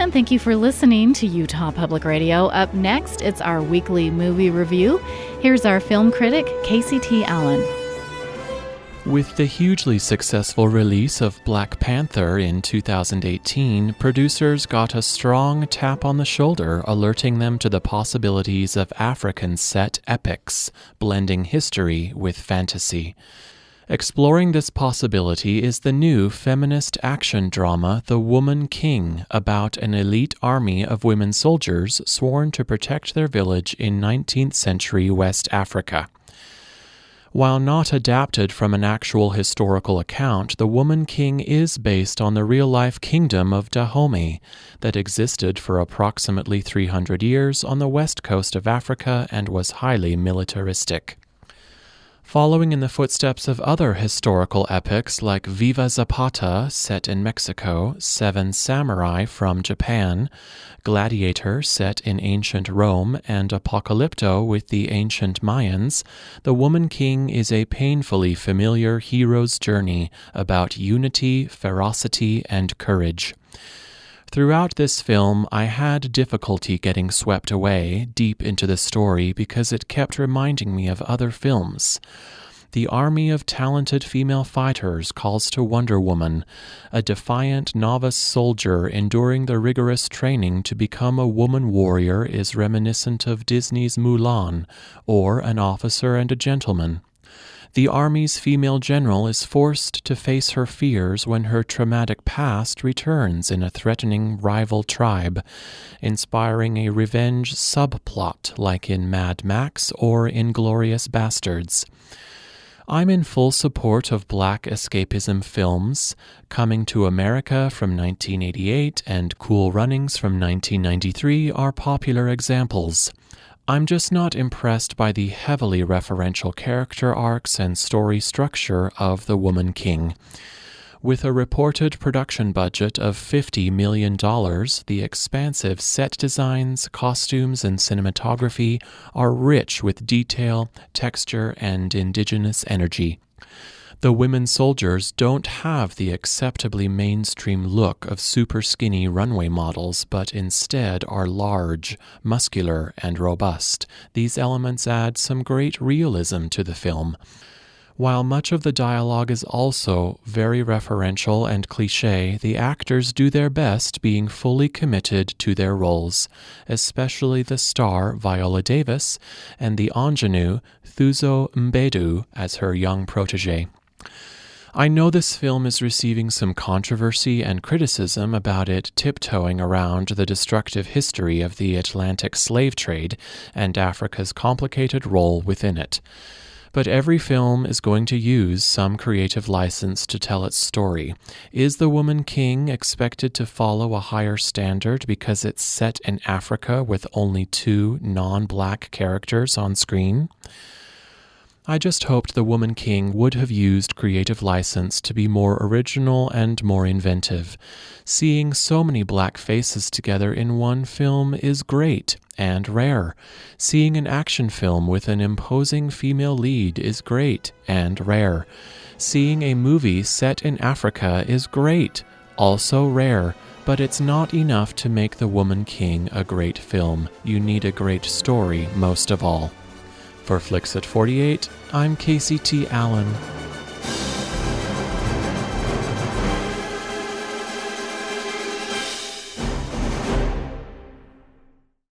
and thank you for listening to Utah Public Radio. Up next, it's our weekly movie review. Here's our film critic, Casey T. Allen. With the hugely successful release of Black Panther in 2018, producers got a strong tap on the shoulder, alerting them to the possibilities of African-set epics, blending history with fantasy. Exploring this possibility is the new feminist action drama The Woman King, about an elite army of women soldiers sworn to protect their village in 19th century West Africa. While not adapted from an actual historical account, The Woman King is based on the real-life kingdom of Dahomey that existed for approximately 300 years on the west coast of Africa and was highly militaristic. Following in the footsteps of other historical epics like Viva Zapata, set in Mexico, Seven Samurai from Japan, Gladiator, set in ancient Rome, and Apocalypto with the ancient Mayans, The Woman King is a painfully familiar hero's journey about unity, ferocity, and courage. Throughout this film, I had difficulty getting swept away deep into the story because it kept reminding me of other films. The army of talented female fighters calls to Wonder Woman, a defiant novice soldier enduring the rigorous training to become a woman warrior is reminiscent of Disney's Mulan, or An Officer and a Gentleman. The army's female general is forced to face her fears when her traumatic past returns in a threatening rival tribe, inspiring a revenge subplot like in Mad Max or Inglourious Bastards. I'm in full support of Black escapism films. Coming to America from 1988 and Cool Runnings from 1993 are popular examples. I'm just not impressed by the heavily referential character arcs and story structure of The Woman King. With a reported production budget of $50 million, the expansive set designs, costumes, and cinematography are rich with detail, texture, and indigenous energy. The women soldiers don't have the acceptably mainstream look of super skinny runway models, but instead are large, muscular, and robust. These elements add some great realism to the film. While much of the dialogue is also very referential and cliché, the actors do their best being fully committed to their roles, especially the star Viola Davis and the ingenue Thuso Mbedu as her young protégé. I know this film is receiving some controversy and criticism about it tiptoeing around the destructive history of the Atlantic slave trade and Africa's complicated role within it. But every film is going to use some creative license to tell its story. Is The Woman King expected to follow a higher standard because it's set in Africa with only 2 non-black characters on screen? I just hoped The Woman King would have used creative license to be more original and more inventive. Seeing so many black faces together in one film is great and rare. Seeing an action film with an imposing female lead is great and rare. Seeing a movie set in Africa is great, also rare, but it's not enough to make The Woman King a great film. You need a great story most of all. For Flix at 48, I'm Casey T. Allen.